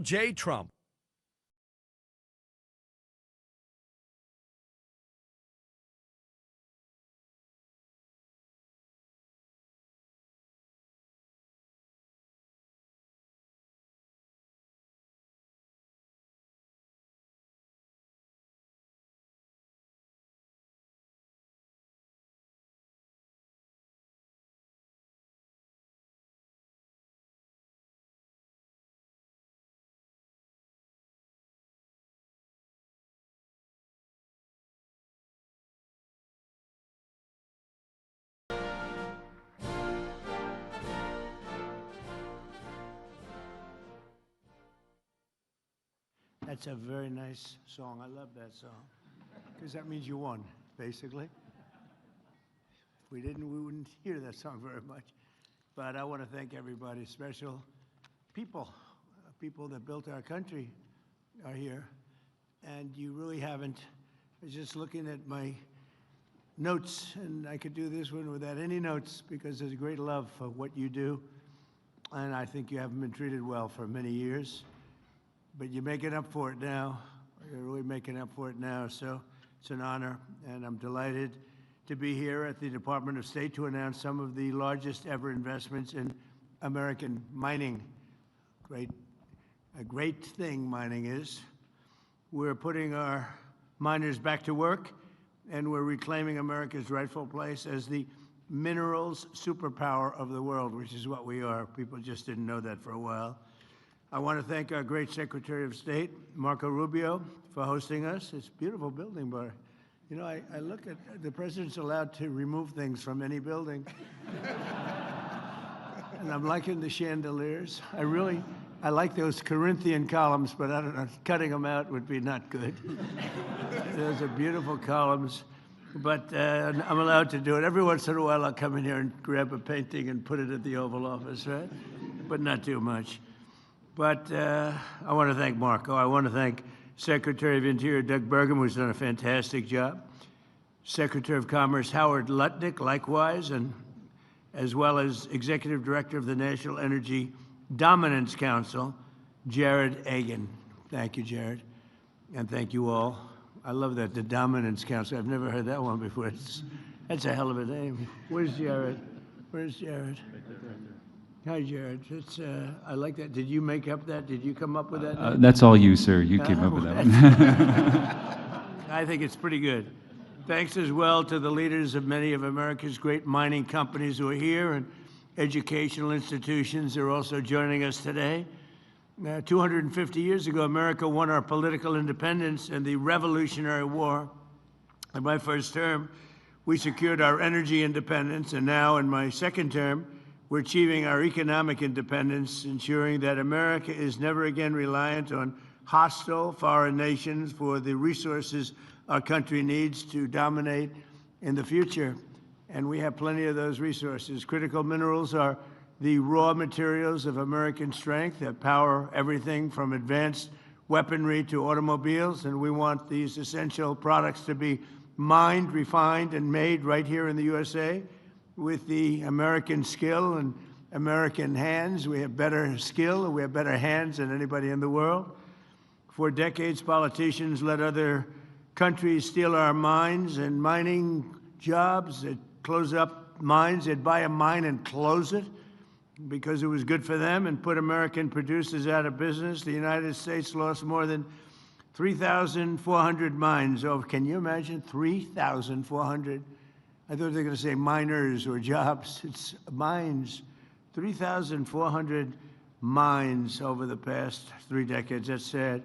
J. Trump. That's a very nice song. I love that song because that means you won, basically. If we didn't, we wouldn't hear that song very much. But I want to thank everybody, special people, people that built our country are here. And you really haven't. I was just looking at my notes, and I could do this one without any notes because there's a great love for what you do. And I think you haven't been treated well for many years. But you're making up for it now. You're really making up for it now. So it's an honor, and I'm delighted to be here at the Department of State to announce some of the largest ever investments in American mining. A great thing mining is. We're putting our miners back to work, and we're reclaiming America's rightful place as the minerals superpower of the world, which is what we are. People just didn't know that for a while. I want to thank our great Secretary of State, Marco Rubio, for hosting us. It's a beautiful building, but you know, I look at the president's allowed to remove things from any building. And I'm liking the chandeliers. I like those Corinthian columns, but I don't know, cutting them out would be not good. Those are beautiful columns, but I'm allowed to do it. Every once in a while, I'll come in here and grab a painting and put it at the Oval Office, right? But not too much. But I want to thank Marco. I want to thank Secretary of Interior Doug Burgum, who's done a fantastic job. Secretary of Commerce Howard Lutnick, likewise, and as well as Executive Director of the National Energy Dominance Council, Jared Agan. Thank you, Jared. And thank you all. I love that, the Dominance Council. I've never heard that one before. That's a hell of a name. Where's Jared? Where's Jared? Hi, Jared. I like that. Did you make up that? Did you come up with that? That's all you, sir. You came up with that one. I think it's pretty good. Thanks as well to the leaders of many of America's great mining companies who are here, and educational institutions are also joining us today. 250 years ago, America won our political independence in the Revolutionary War. In my first term, we secured our energy independence, and now in my second term, we're achieving our economic independence, ensuring that America is never again reliant on hostile foreign nations for the resources our country needs to dominate in the future. And we have plenty of those resources. Critical minerals are the raw materials of American strength that power everything from advanced weaponry to automobiles, and we want these essential products to be mined, refined, and made right here in the USA. With the American skill and American hands, we have better skill and we have better hands than anybody in the world. For decades, politicians let other countries steal our mines and mining jobs. They'd close up mines, they'd buy a mine and close it because it was good for them and put American producers out of business. The United States lost more than 3,400 mines. Oh, can you imagine? 3,400. I thought they were going to say miners or jobs. It's mines. 3,400 mines over the past 3 decades. That's sad.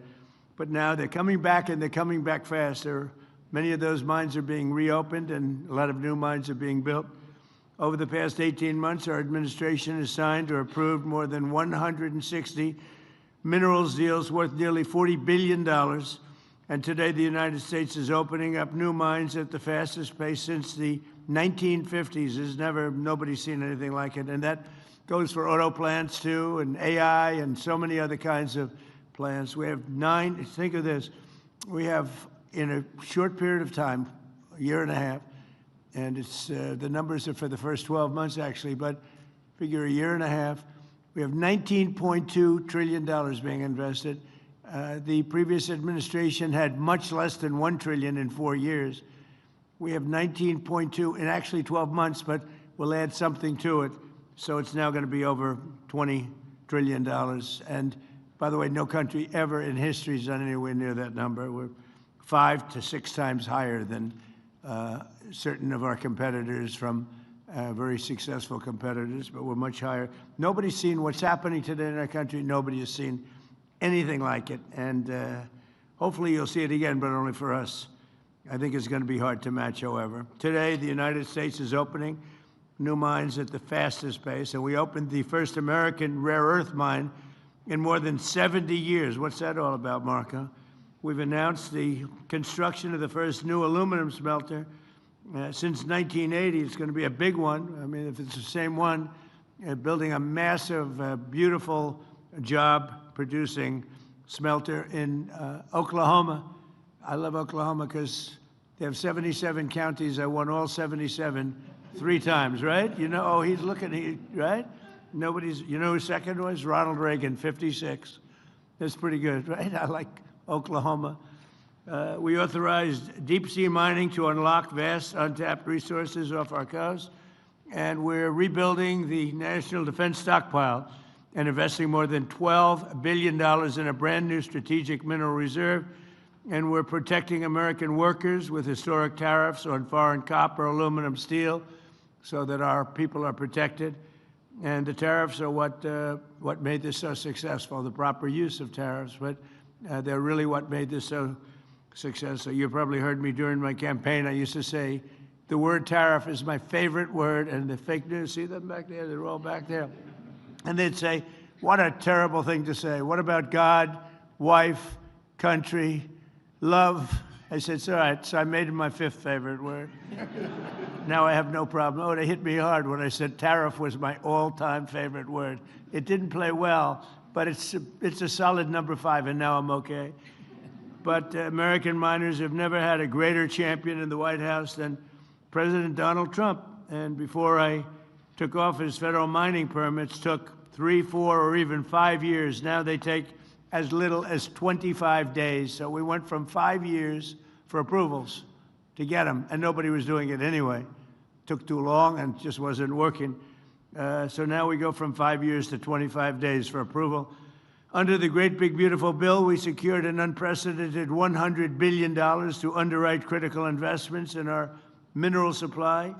But now they're coming back, and they're coming back faster. Many of those mines are being reopened, and a lot of new mines are being built. Over the past 18 months, our administration has signed or approved more than 160 minerals deals worth nearly $40 billion. And today, the United States is opening up new mines at the fastest pace since the 1950s. Nobody's seen anything like it. And that goes for auto plants too, and AI, and so many other kinds of plants. We have 9, think of this, we have in a short period of time, a year and a half, and it's the numbers are for the first 12 months actually, but figure a year and a half, We have $19.2 trillion being invested. The previous administration had much less than $1 trillion in 4 years. We have 19.2 in actually 12 months, but we'll add something to it. So it's now going to be over $20 trillion. And by the way, no country ever in history has done anywhere near that number. We're 5 to 6 times higher than certain of our competitors, from very successful competitors, but we're much higher. Nobody's seen what's happening today in our country. Nobody has seen anything like it. And hopefully you'll see it again, but only for us. I think it's going to be hard to match, however. Today, the United States is opening new mines at the fastest pace, and we opened the first American rare earth mine in more than 70 years. What's that all about, Marco? We've announced the construction of the first new aluminum smelter since 1980. It's going to be a big one. I mean, if it's the same one, building a massive, beautiful job-producing smelter in Oklahoma. I love Oklahoma because they have 77 counties. I won all 77 3 times, right? You know, oh, he's looking, right? Nobody's, you know who second was? Ronald Reagan, 56. That's pretty good, right? I like Oklahoma. We authorized deep-sea mining to unlock vast untapped resources off our coast, and we're rebuilding the national defense stockpile and investing more than $12 billion in a brand-new strategic mineral reserve, and we're protecting American workers with historic tariffs on foreign copper, aluminum, steel, so that our people are protected. And the tariffs are what made this so successful, the proper use of tariffs, but they're really what made this so successful. You probably heard me during my campaign. I used to say, the word tariff is my favorite word, and the fake news, see them back there? They're all back there. And they'd say, what a terrible thing to say. What about God, wife, country, love? I said, it's all right. So I made it my 5th favorite word. Now I have no problem. Oh, they hit me hard when I said tariff was my all-time favorite word. It didn't play well, but it's a solid number 5, and now I'm okay. But American miners have never had a greater champion in the White House than President Donald Trump. And before I took office, federal mining permits took 3, 4, or even 5 years. Now they take as little as 25 days. So we went from 5 years for approvals to get them, and nobody was doing it anyway. Took too long and just wasn't working. So now we go from 5 years to 25 days for approval. Under the Great Big Beautiful Bill, we secured an unprecedented $100 billion to underwrite critical investments in our mineral supply.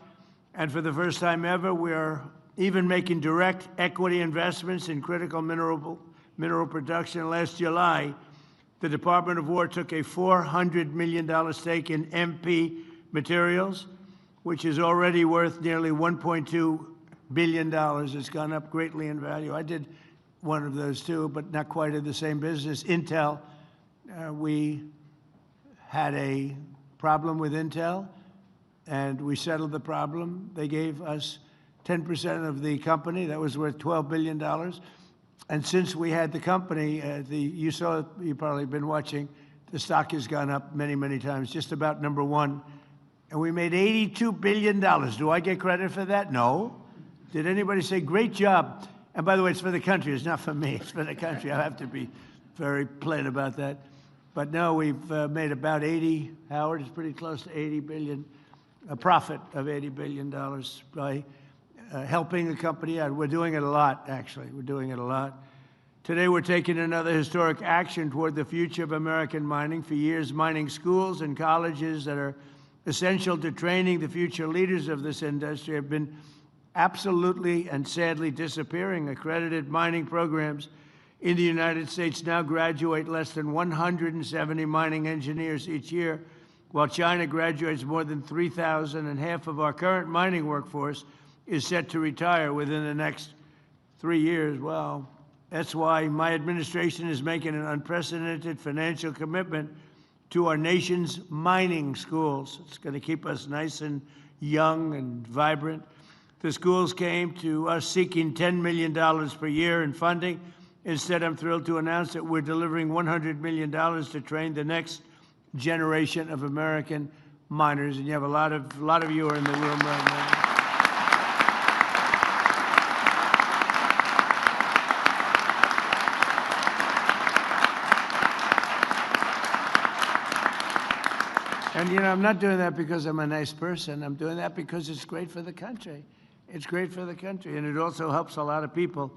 And for the first time ever, we are even making direct equity investments in critical mineral production. Last July, the Department of War took a $400 million stake in MP Materials, which is already worth nearly $1.2 billion. It's gone up greatly in value. I did one of those too, but not quite in the same business. Intel, we had a problem with Intel, and we settled the problem. They gave us 10% of the company. That was worth $12 billion. And since we had the company, you've probably been watching, the stock has gone up many, many times, just about number 1. And we made $82 billion. Do I get credit for that? No. Did anybody say, great job? And by the way, it's for the country. It's not for me. It's for the country. I have to be very plain about that. But no, we've made about 80, Howard, it's pretty close to 80 billion, a profit of $80 billion by helping the company out. We're doing it a lot, actually. We're doing it a lot. Today, we're taking another historic action toward the future of American mining. For years, mining schools and colleges that are essential to training the future leaders of this industry have been absolutely and sadly disappearing. Accredited mining programs in the United States now graduate less than 170 mining engineers each year, while China graduates more than 3,000, and half of our current mining workforce is set to retire within the next 3 years. Well, that's why my administration is making an unprecedented financial commitment to our nation's mining schools. It's going to keep us nice and young and vibrant. The schools came to us seeking $10 million per year in funding. Instead, I'm thrilled to announce that we're delivering $100 million to train the next generation of American miners. And you have a lot of you are in the room right now. And, you know, I'm not doing that because I'm a nice person. I'm doing that because it's great for the country. It's great for the country, and it also helps a lot of people.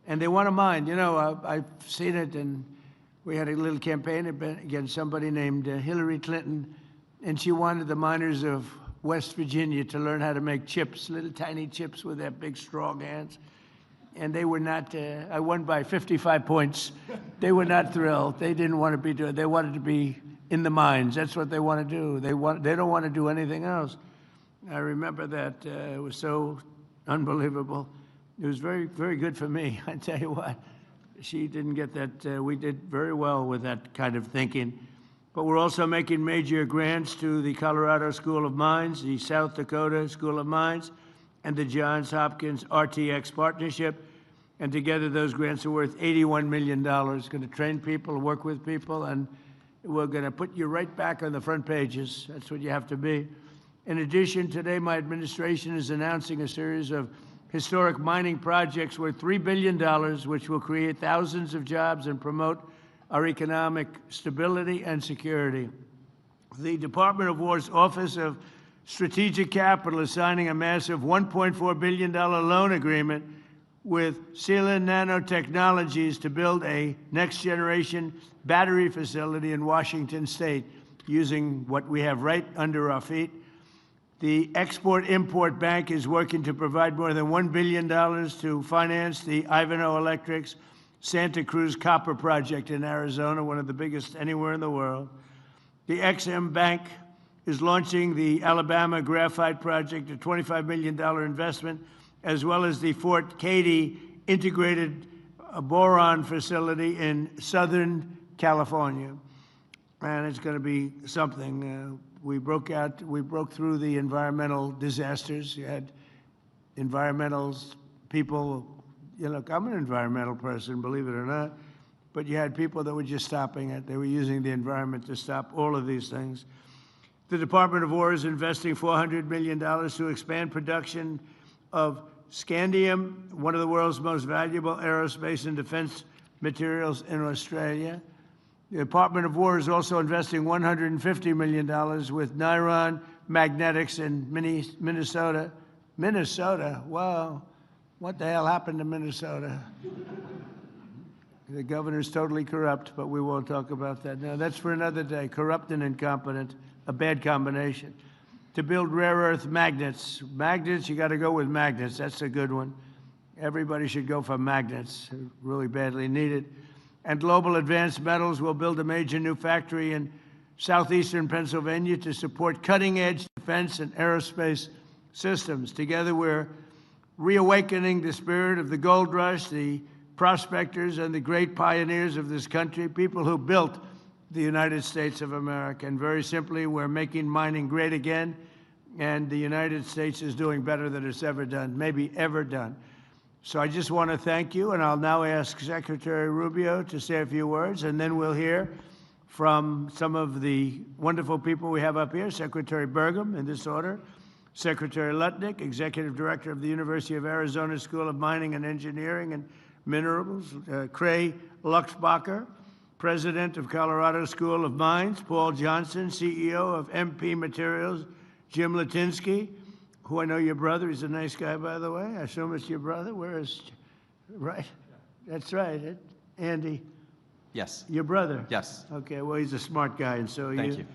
And they want to mine. You know, I've seen it, and we had a little campaign against somebody named Hillary Clinton, and she wanted the miners of West Virginia to learn how to make chips, little tiny chips with their big, strong hands. And they were not, I won by 55 points. They were not thrilled. They didn't want to be doing, they wanted to be in the mines. That's what they want to do. They don't want to do anything else. I remember that. It was so unbelievable. It was very, very good for me. I tell you what, she didn't get that. We did very well with that kind of thinking. But we're also making major grants to the Colorado School of Mines, the South Dakota School of Mines, and the Johns Hopkins RTX partnership. And together those grants are worth $81 million. Going to train people, work with people, and we're going to put you right back on the front pages. That's what you have to be. In addition, today my administration is announcing a series of historic mining projects worth $3 billion, which will create thousands of jobs and promote our economic stability and security. The Department of War's Office of Strategic Capital is signing a massive $1.4 billion loan agreement with Sealand Nanotechnologies to build a next-generation battery facility in Washington State using what we have right under our feet. The Export-Import Bank is working to provide more than $1 billion to finance the Ivanhoe Electric's Santa Cruz Copper Project in Arizona, one of the biggest anywhere in the world. The Ex-Im Bank is launching the Alabama Graphite Project, a $25 million investment, as well as the Fort Cady Integrated Boron Facility in Southern California. And it's going to be something. We broke through the environmental disasters. You had environmental people. You know, look, I'm an environmental person, believe it or not, but you had people that were just stopping it. They were using the environment to stop all of these things. The Department of War is investing $400 million to expand production of scandium, one of the world's most valuable aerospace and defense materials in Australia. The Department of War is also investing $150 million with Niron Magnetics in Minnesota. Minnesota, wow. What the hell happened to Minnesota? The governor's totally corrupt, but we won't talk about that now. That's for another day. Corrupt and incompetent, a bad combination. To build rare earth magnets. Magnets, you got to go with magnets. That's a good one. Everybody should go for magnets. They're really badly needed. And Global Advanced Metals will build a major new factory in southeastern Pennsylvania to support cutting-edge defense and aerospace systems. Together, we're reawakening the spirit of the gold rush, the prospectors and the great pioneers of this country, people who built the United States of America. And very simply, we're making mining great again, and the United States is doing better than it's ever done, maybe ever done. So I just want to thank you, and I'll now ask Secretary Rubio to say a few words, and then we'll hear from some of the wonderful people we have up here, Secretary Burgum, in this order, Secretary Lutnick, Executive Director of the University of Arizona School of Mining and Engineering and Minerals, Cray Luxbacher, President of Colorado School of Mines, Paul Johnson, CEO of MP Materials, Jim Latinsky, who I know your brother. He's a nice guy, by the way. I assume it's your brother. Where is, right? That's right, Andy. Yes. Your brother? Yes. Okay, well, he's a smart guy, and so are you. Thank you.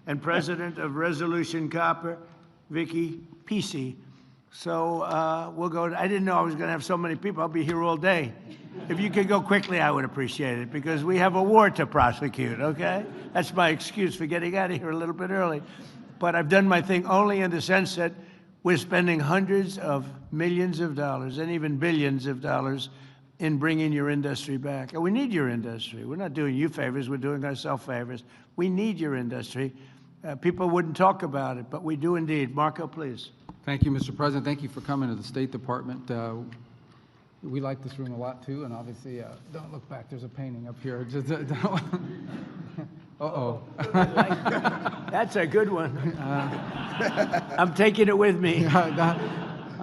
And President of Resolution Copper, Vicky Pesce. So we'll go. I didn't know I was going to have so many people. I'll be here all day. If you could go quickly, I would appreciate it, because we have a war to prosecute, okay? That's my excuse for getting out of here a little bit early. But I've done my thing only in the sense that we're spending hundreds of millions of dollars and even billions of dollars in bringing your industry back. And we need your industry. We're not doing you favors. We're doing ourselves favors. We need your industry. People wouldn't talk about it, but we do indeed. Marco, please. Thank you, Mr. President. Thank you for coming to the State Department. We like this room a lot, too, and obviously, don't look back. There's a painting up here. Just, uh-oh. That's a good one. I'm taking it with me.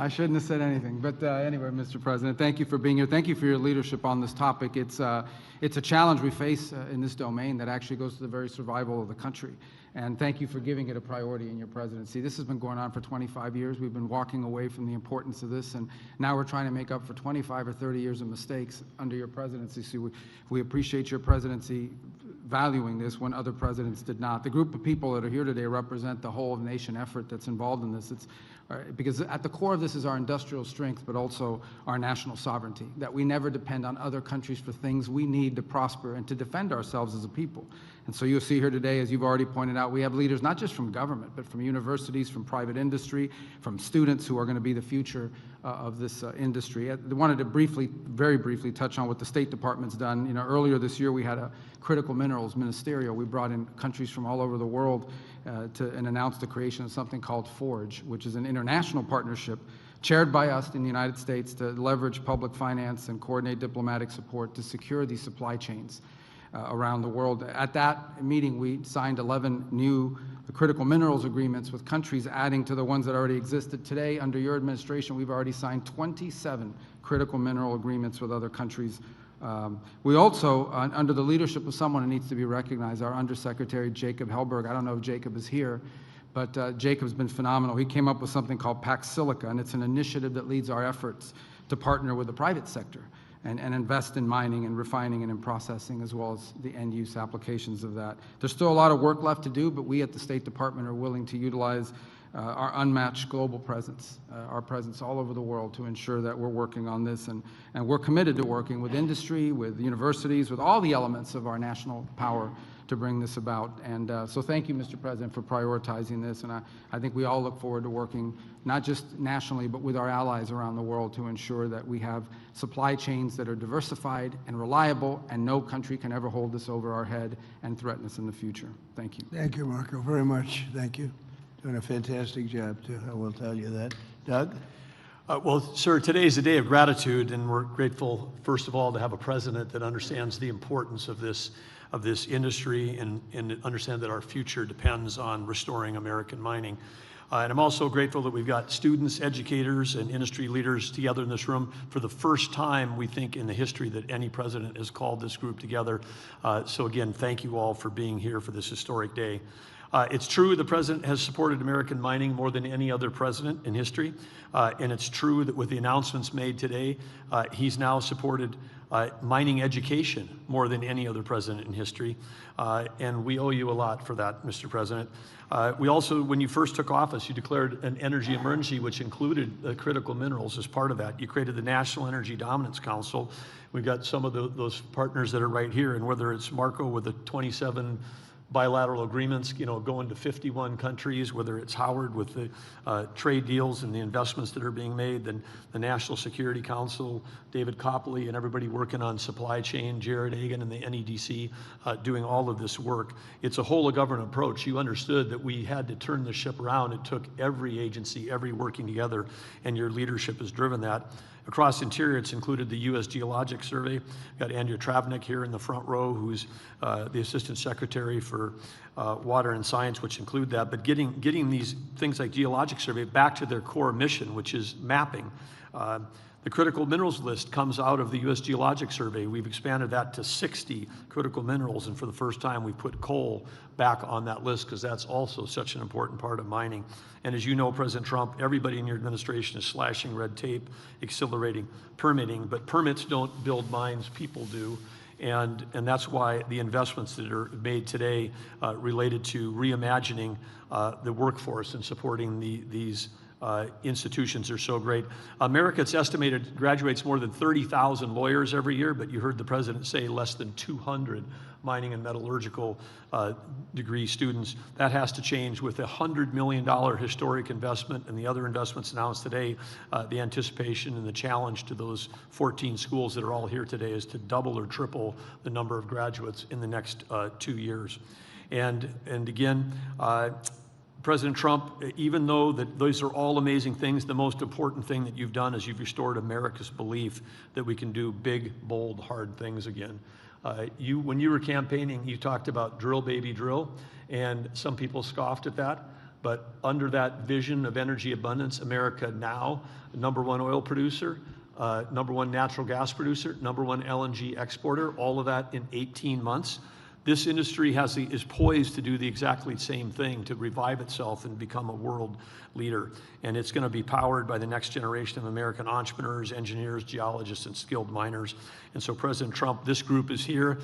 I shouldn't have said anything. But anyway, Mr. President, thank you for being here. Thank you for your leadership on this topic. It's a challenge we face in this domain that actually goes to the very survival of the country. And thank you for giving it a priority in your presidency. This has been going on for 25 years. We've been walking away from the importance of this, and now we're trying to make up for 25 or 30 years of mistakes under your presidency. So we appreciate your presidency valuing this when other presidents did not. The group of people that are here today represent the whole nation effort that's involved in this. It's because at the core of this is our industrial strength, but also our national sovereignty, that we never depend on other countries for things we need to prosper and to defend ourselves as a people. And so you'll see here today, as you've already pointed out, we have leaders not just from government, but from universities, from private industry, from students who are going to be the future of this industry. I wanted to very briefly touch on what the State Department's done. You know, earlier this year we had a critical minerals ministerial. We brought in countries from all over the world and announced the creation of something called FORGE, which is an international partnership chaired by us in the United States to leverage public finance and coordinate diplomatic support to secure these supply chains around the world. At that meeting, we signed 11 new critical minerals agreements with countries adding to the ones that already existed. Today, under your administration, we've already signed 27 critical mineral agreements with other countries. We also, under the leadership of someone who needs to be recognized, our Undersecretary Jacob Hellberg. I don't know if Jacob is here, but Jacob's been phenomenal. He came up with something called Pax Silica, and it's an initiative that leads our efforts to partner with the private sector and invest in mining and refining and in processing, as well as the end-use applications of that. There's still a lot of work left to do, but we at the State Department are willing to utilize our unmatched global presence, our presence all over the world to ensure that we're working on this. And we're committed to working with industry, with universities, with all the elements of our national power to bring this about. And so thank you, Mr. President, for prioritizing this. And I think we all look forward to working not just nationally, but with our allies around the world to ensure that we have supply chains that are diversified and reliable, and no country can ever hold this over our head and threaten us in the future. Thank you. Thank you, Marco, very much. Thank you. Doing a fantastic job, too. I will tell you that. Doug? Well, sir, today is a day of gratitude, and we're grateful, first of all, to have a president that understands the importance of this industry and understand that our future depends on restoring American mining. And I'm also grateful that we've got students, educators, and industry leaders together in this room for the first time, we think, in the history that any president has called this group together. So again, thank you all for being here for this historic day. It's true the president has supported American mining more than any other president in history. And it's true that with the announcements made today, he's now supported mining education more than any other president in history. And we owe you a lot for that, Mr. President. We also, when you first took office, you declared an energy emergency, which included critical minerals as part of that. You created the National Energy Dominance Council. We've got some of those partners that are right here, and whether it's Marco with the 27 bilateral agreements, going to 51 countries, whether it's Howard with the trade deals and the investments that are being made, then the National Security Council, David Copley, and everybody working on supply chain, Jared Hagan and the NEDC doing all of this work. It's a whole of government approach. You understood that we had to turn the ship around. It took every agency, every working together, and your leadership has driven that. Across Interior, it's included the U.S. Geologic Survey. We've got Andrea Travnik here in the front row, who's the Assistant Secretary for Water and Science, which include that. But getting these things like Geologic Survey back to their core mission, which is mapping. The critical minerals list comes out of the U.S. Geologic Survey. We've expanded that to 60 critical minerals, and for the first time, we put coal back on that list because that's also such an important part of mining. And as you know, President Trump, everybody in your administration is slashing red tape, accelerating permitting, but permits don't build mines, people do. And that's why the investments that are made today related to reimagining the workforce and supporting these institutions are so great. America, it's estimated, graduates more than 30,000 lawyers every year, but you heard the president say less than 200 mining and metallurgical degree students. That has to change with a $100 million historic investment and the other investments announced today. The anticipation and the challenge to those 14 schools that are all here today is to double or triple the number of graduates in the next 2 years. And again, President Trump, even though that those are all amazing things, the most important thing that you've done is you've restored America's belief that we can do big, bold, hard things again. When you were campaigning, you talked about drill, baby, drill, and some people scoffed at that. But under that vision of energy abundance, America now, #1 oil producer, #1 natural gas producer, #1 LNG exporter, all of that in 18 months. This industry is poised to do the exactly same thing, to revive itself and become a world leader. And it's going to be powered by the next generation of American entrepreneurs, engineers, geologists, and skilled miners. And so President Trump, this group is here.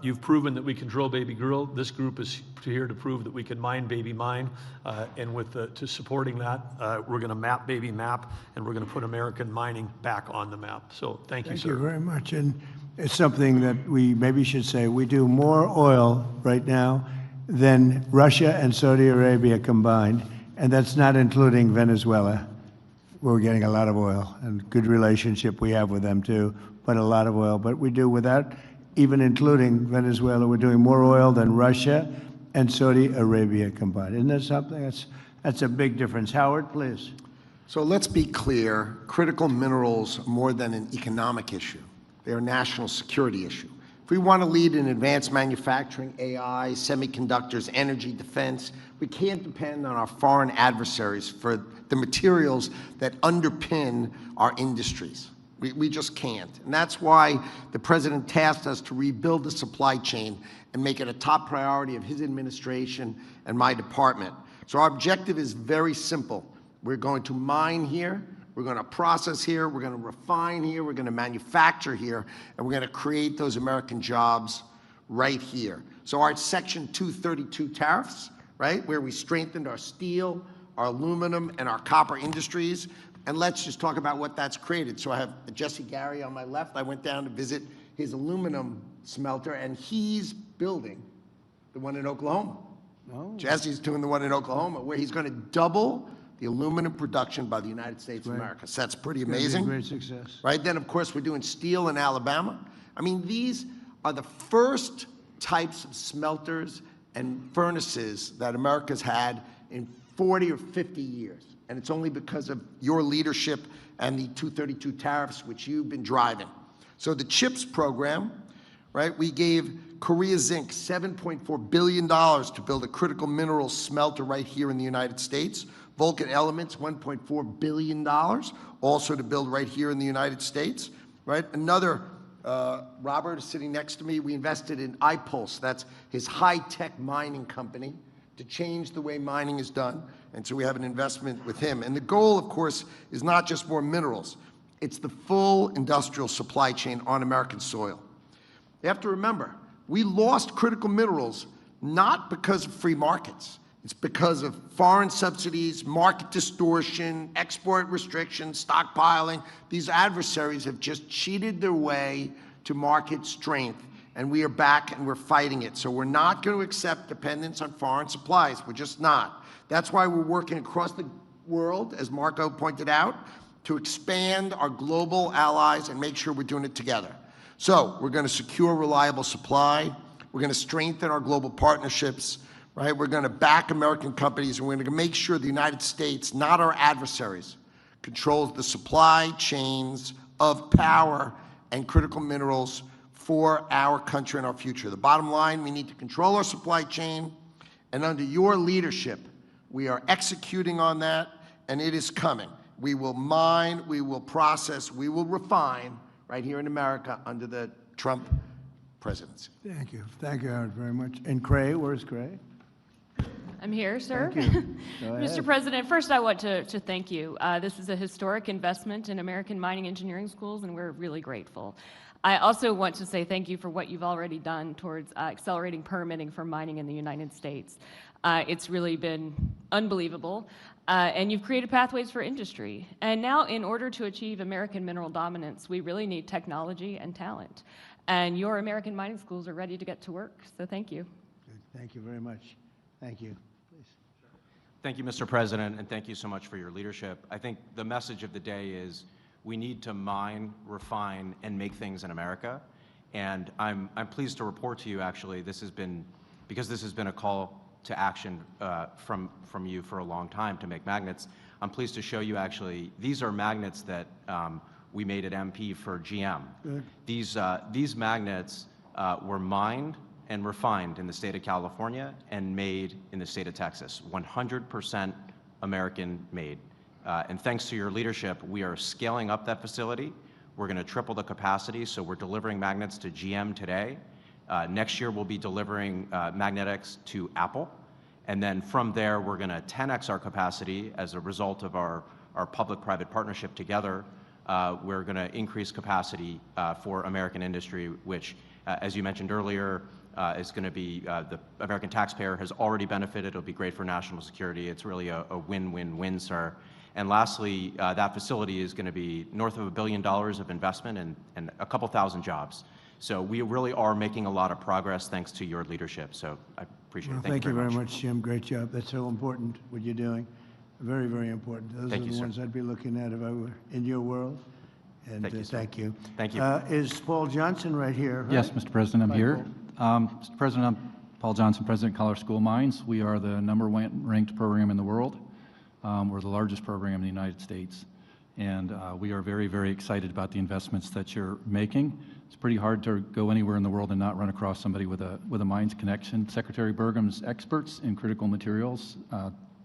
You've proven that we can drill, baby, drill. This group is here to prove that we can mine, baby, mine. And to supporting that, we're going to map, baby, map, and we're going to put American mining back on the map. So thank you, sir. Thank you very much. And it's something that we maybe should say. We do more oil right now than Russia and Saudi Arabia combined, and that's not including Venezuela. We're getting a lot of oil, and good relationship we have with them too, but a lot of oil. But we do, without even including Venezuela, we're doing more oil than Russia and Saudi Arabia combined. Isn't that something? That's a big difference. Howard, please. So let's be clear, critical minerals are more than an economic issue. They're a national security issue. If we want to lead in advanced manufacturing, AI, semiconductors, energy, defense, we can't depend on our foreign adversaries for the materials that underpin our industries. We just can't. And that's why the president tasked us to rebuild the supply chain and make it a top priority of his administration and my department. So our objective is very simple. We're going to mine here, we're going to process here, we're going to refine here, we're going to manufacture here, and we're going to create those American jobs right here. So our Section 232 tariffs, right, where we strengthened our steel, our aluminum, and our copper industries, and let's just talk about what that's created. So I have Jesse Gary on my left. I went down to visit his aluminum smelter, and he's building the one in Oklahoma. Oh. Jesse's doing the one in Oklahoma, where he's going to double the aluminum production by the United States of America. So that's pretty amazing. Great success. Right, then of course we're doing steel in Alabama. I mean, these are the first types of smelters and furnaces that America's had in 40 or 50 years. And it's only because of your leadership and the 232 tariffs, which you've been driving. So the CHIPS program, right, we gave Korea Zinc $7.4 billion to build a critical minerals smelter right here in the United States. Vulcan Elements, $1.4 billion, also to build right here in the United States, right? Another, Robert is sitting next to me, we invested in iPulse, that's his high-tech mining company, to change the way mining is done, and so we have an investment with him. And the goal, of course, is not just more minerals, it's the full industrial supply chain on American soil. You have to remember, we lost critical minerals not because of free markets. It's because of foreign subsidies, market distortion, export restrictions, stockpiling. These adversaries have just cheated their way to market strength, and we are back and we're fighting it. So we're not going to accept dependence on foreign supplies. We're just not. That's why we're working across the world, as Marco pointed out, to expand our global allies and make sure we're doing it together. So we're going to secure reliable supply. We're going to strengthen our global partnerships. Right? We're going to back American companies, and we're going to make sure the United States, not our adversaries, controls the supply chains of power and critical minerals for our country and our future. The bottom line, we need to control our supply chain, and under your leadership, we are executing on that, and it is coming. We will mine, we will process, we will refine right here in America under the Trump presidency. Thank you. Thank you, Howard, very much. And Cray, where's Cray? I'm here, sir. Thank you. Go ahead. Mr. President, first I want to thank you. This is a historic investment in American mining engineering schools, and we're really grateful. I also want to say thank you for what you've already done towards accelerating permitting for mining in the United States. It's really been unbelievable, and you've created pathways for industry. And now, in order to achieve American mineral dominance, we really need technology and talent. And your American mining schools are ready to get to work, so thank you. Good. Thank you very much. Thank you. Please. Thank you, Mr. President, and thank you so much for your leadership. I think the message of the day is we need to mine, refine, and make things in America. And I'm pleased to report to you, actually, this has been a call to action from you for a long time to make magnets. I'm pleased to show you, actually, these are magnets that we made at MP for GM. Good. These magnets were mined and refined in the state of California and made in the state of Texas. 100% American made. And thanks to your leadership, we are scaling up that facility. We're going to triple the capacity, so we're delivering magnets to GM today. Next year, we'll be delivering magnetics to Apple. And then from there, we're going to 10x our capacity as a result of our public-private partnership together. We're going to increase capacity for American industry, which, as you mentioned earlier, is going to be the American taxpayer has already benefited. It'll be great for national security. It's really a win-win-win, sir. And lastly, that facility is going to be north of $1 billion of investment and a couple thousand jobs. So we really are making a lot of progress thanks to your leadership. So I appreciate it. Thank you very much, Jim. Great job. That's so important, what you're doing. Very, very important. Those are the ones I'd be looking at if I were in your world. And thank you. Thank you. Is Paul Johnson right here? Right? Yes, Mr. President, I'm here. Mr. President, I'm Paul Johnson, President of Colorado School of Mines. We are the #1 ranked program in the world. We're the largest program in the United States. And we are very, very excited about the investments that you're making. It's pretty hard to go anywhere in the world and not run across somebody with a mines connection. Secretary Burgum's experts in critical materials,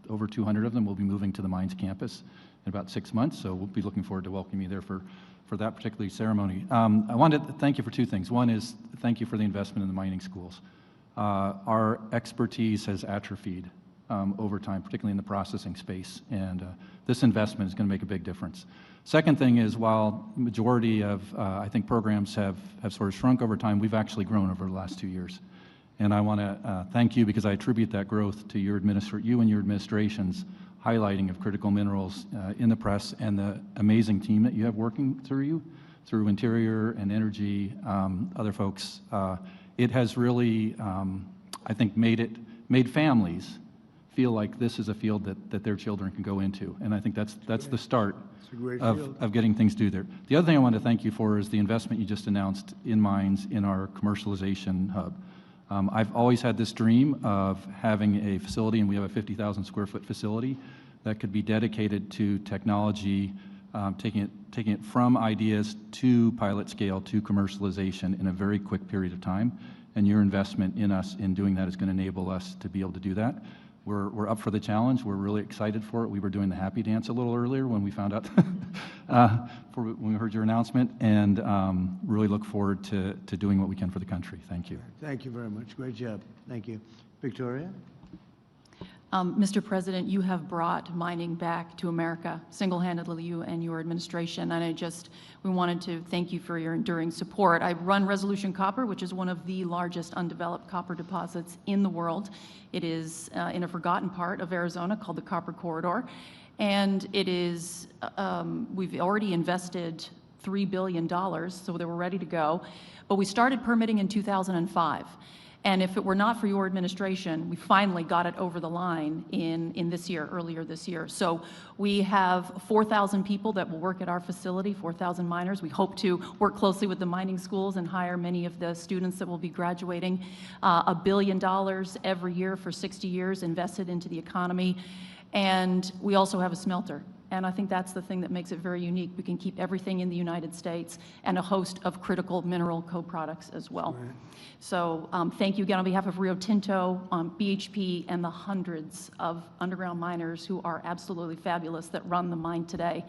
over 200 of them will be moving to the mines campus in about 6 months. So we'll be looking forward to welcoming you there for that particular ceremony. I wanted to thank you for two things. One is thank you for the investment in the mining schools. Our expertise has atrophied over time, particularly in the processing space, and this investment is going to make a big difference. Second thing is, while the majority of, I think, programs have sort of shrunk over time, we've actually grown over the last 2 years. And I want to thank you because I attribute that growth to you and your administration's highlighting of critical minerals in the press and the amazing team that you have working through you, through Interior and Energy, other folks. It has really, I think, made families feel like this is a field that their children can go into. And I think that's the start of getting things to there. The other thing I want to thank you for is the investment you just announced in mines in our commercialization hub. I've always had this dream of having a facility, and we have a 50,000 square foot facility that could be dedicated to technology, taking it from ideas to pilot scale to commercialization in a very quick period of time. And your investment in us in doing that is going to enable us to be able to do that. We're up for the challenge. We're really excited for it. We were doing the happy dance a little earlier when we found out, when we heard your announcement, and really look forward to doing what we can for the country. Thank you. Thank you very much. Great job. Thank you. Victoria? Mr. President, you have brought mining back to America, single-handedly, you and your administration, and we wanted to thank you for your enduring support. I run Resolution Copper, which is one of the largest undeveloped copper deposits in the world. It is in a forgotten part of Arizona called the Copper Corridor, and it is, we've already invested $3 billion, so they were ready to go, but we started permitting in 2005. And if it were not for your administration, we finally got it over the line in this year, earlier this year. So we have 4,000 people that will work at our facility, 4,000 miners. We hope to work closely with the mining schools and hire many of the students that will be graduating. $1 billion every year for 60 years invested into the economy. And we also have a smelter. And I think that's the thing that makes it very unique. We can keep everything in the United States and a host of critical mineral co-products as well. Right. So thank you again on behalf of Rio Tinto, BHP, and the hundreds of underground miners who are absolutely fabulous that run the mine today.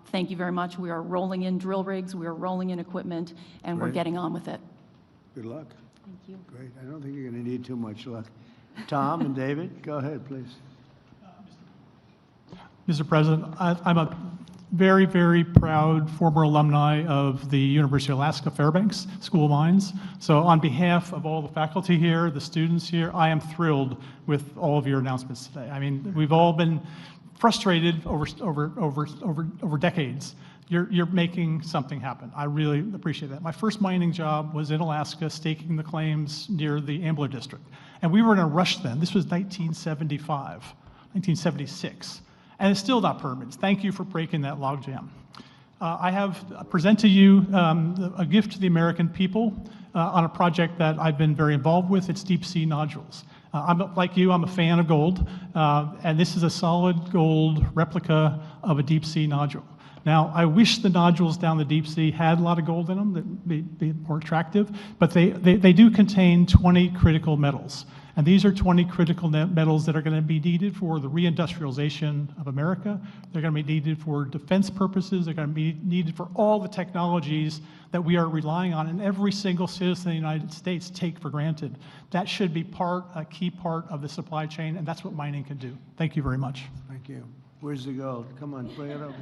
Thank you very much. We are rolling in drill rigs, we are rolling in equipment, and we're getting on with it. Good luck. Thank you. Great. I don't think you're going to need too much luck. Tom and David, go ahead, please. Mr. President, I'm a very, very proud former alumni of the University of Alaska Fairbanks School of Mines. So on behalf of all the faculty here, the students here, I am thrilled with all of your announcements today. I mean, we've all been frustrated over decades. You're making something happen. I really appreciate that. My first mining job was in Alaska, staking the claims near the Ambler District. And we were in a rush then. This was 1975, 1976. And it's still not permitted. Thank you for breaking that logjam. I have present to you a gift to the American people on a project that I've been very involved with. It's deep sea nodules. Like you, I'm a fan of gold, and this is a solid gold replica of a deep sea nodule. Now, I wish the nodules down the deep sea had a lot of gold in them that would be more attractive, but they do contain 20 critical metals. And these are 20 critical metals that are going to be needed for the reindustrialization of America. They're going to be needed for defense purposes. They're going to be needed for all the technologies that we are relying on, and every single citizen in the United States take for granted. That should be a key part of the supply chain, and that's what mining can do. Thank you very much. Thank you. Where's the gold? Come on, bring it over.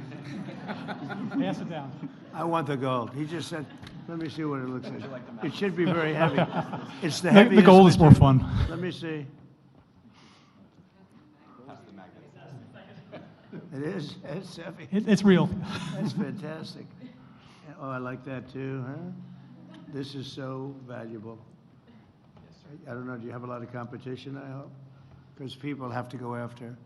Pass it down. I want the gold. He just said, let me see what it looks like. It should be very heavy. It's the The heaviest. gold is more fun. Let me see. It is? It's heavy. It's real. That's fantastic. Oh, I like that too, huh? This is so valuable. I don't know, do you have a lot of competition, I hope? Because people have to go after.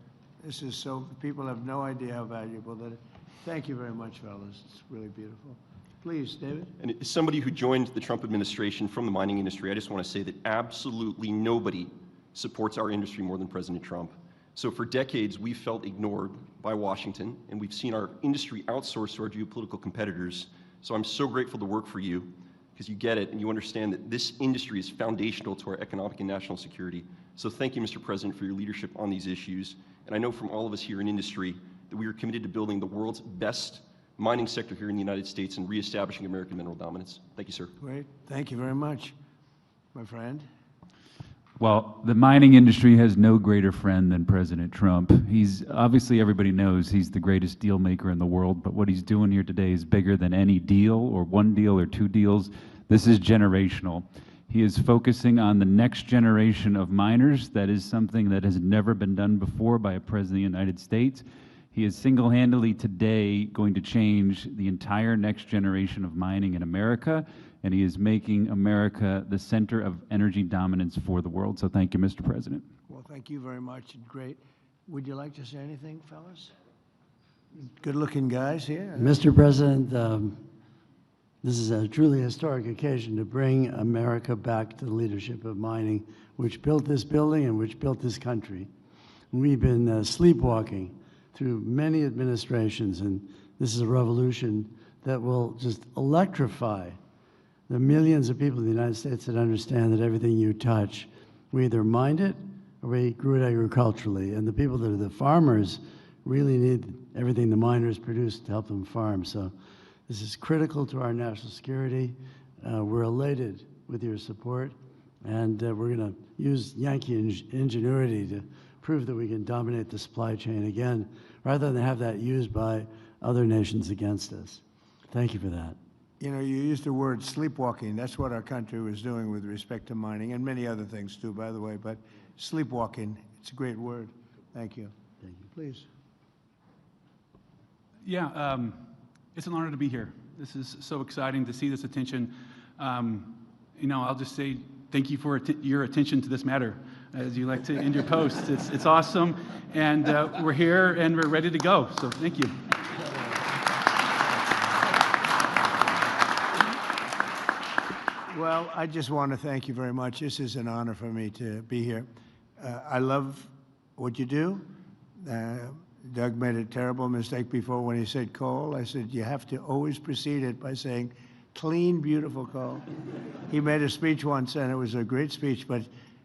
This is so, people have no idea how valuable that is. Thank you very much, fellas. It's really beautiful. Please, David. And as somebody who joined the Trump administration from the mining industry, I just want to say that absolutely nobody supports our industry more than President Trump. So for decades, we've felt ignored by Washington, and we've seen our industry outsourced to our geopolitical competitors. So I'm so grateful to work for you, because you get it and you understand that this industry is foundational to our economic and national security. So thank you, Mr. President, for your leadership on these issues. And I know from all of us here in industry that we are committed to building the world's best mining sector here in the United States and reestablishing American mineral dominance. Thank you, sir. Great. Thank you very much, my friend. Well, the mining industry has no greater friend than President Trump. He's, obviously everybody knows he's the greatest deal maker in the world, but what he's doing here today is bigger than any deal or one deal or two deals. This is generational. He is focusing on the next generation of miners. That is something that has never been done before by a president of the United States. He is single-handedly today going to change the entire next generation of mining in America, and he is making America the center of energy dominance for the world. So thank you, Mr. President. Well, thank you very much, and great. Would you like to say anything, fellas? Good-looking guys here. Mr. President, this is a truly historic occasion to bring America back to the leadership of mining, which built this building and which built this country. We've been sleepwalking through many administrations, and this is a revolution that will just electrify the millions of people in the United States that understand that everything you touch, we either mined it or we grew it agriculturally. And the people that are the farmers really need everything the miners produce to help them farm. So this is critical to our national security. We're elated with your support, and we're going to use Yankee ingenuity to prove that we can dominate the supply chain again, rather than have that used by other nations against us. Thank you for that. You know, you used the word sleepwalking. That's what our country was doing with respect to mining, and many other things too, by the way. But sleepwalking, it's a great word. Thank you. Thank you. Please. Yeah, it's an honor to be here. This is so exciting to see this attention. You know, I'll just say thank you for your attention to this matter, as you like to end your posts. It's awesome, and we're here and we're ready to go. So thank you. Well, I just want to thank you very much. This is an honor for me to be here. I love what you do. Doug made a terrible mistake before when he said coal. I said, you have to always precede it by saying, clean, beautiful coal. He made a speech once, and it was a great speech, but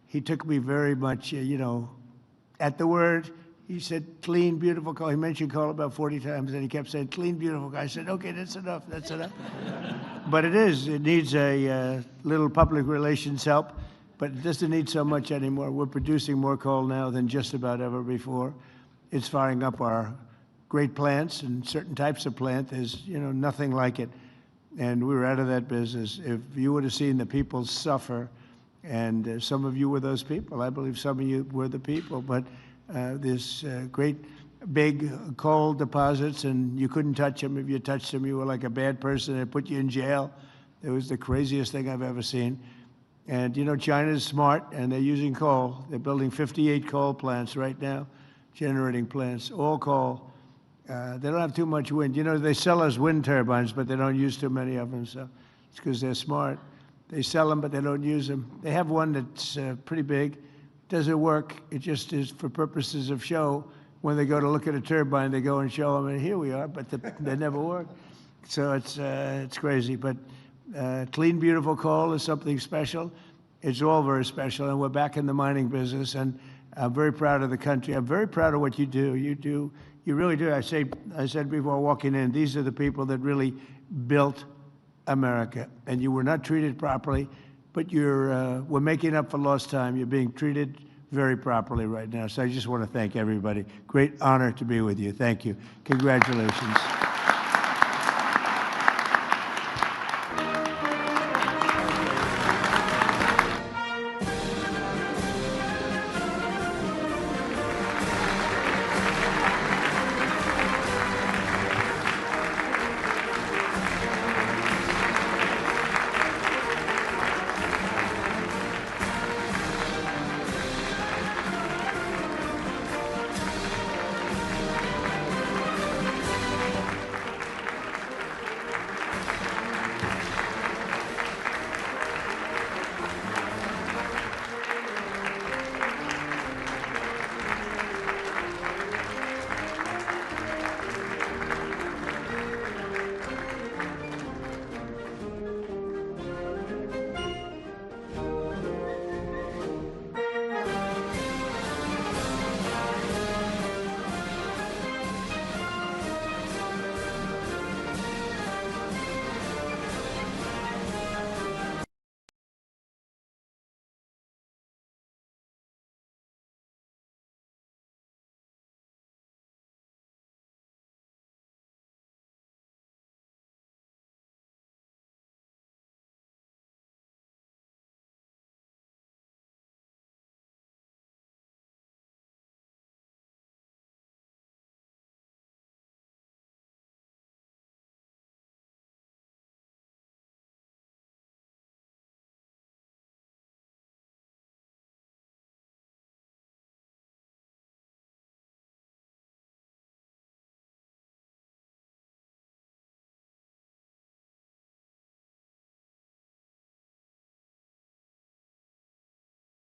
he took me very much, you know, at the word. He said, clean, beautiful coal. He mentioned coal about 40 times, and he kept saying, clean, beautiful coal. I said, okay, that's enough, that's enough. But it needs a little public relations help, but it doesn't need so much anymore. We're producing more coal now than just about ever before. It's firing up our great plants, and certain types of plant. There's, you know, nothing like it. And we were out of that business. If you would have seen the people suffer, and some of you were those people. I believe some of you were the people, but this great big coal deposits, and you couldn't touch them. If you touched them, you were like a bad person. They put you in jail. It was the craziest thing I've ever seen. And, you know, China's smart, and they're using coal. They're building 58 coal plants right now, generating plants, all coal. They don't have too much wind. You know, they sell us wind turbines, but they don't use too many of them, so it's because they're smart. They sell them, but they don't use them. They have one that's pretty big. Does it work? It just is for purposes of show, when they go to look at a turbine, they go and show them, and here we are, but they never work. So it's crazy. But clean, beautiful coal is something special. It's all very special, and we're back in the mining business, and I'm very proud of the country. I'm very proud of what you do. You really do. I said before walking in, these are the people that really built America, and you were not treated properly, but we're making up for lost time. You're being treated very properly right now. So I just want to thank everybody. Great honor to be with you. Thank you. Congratulations.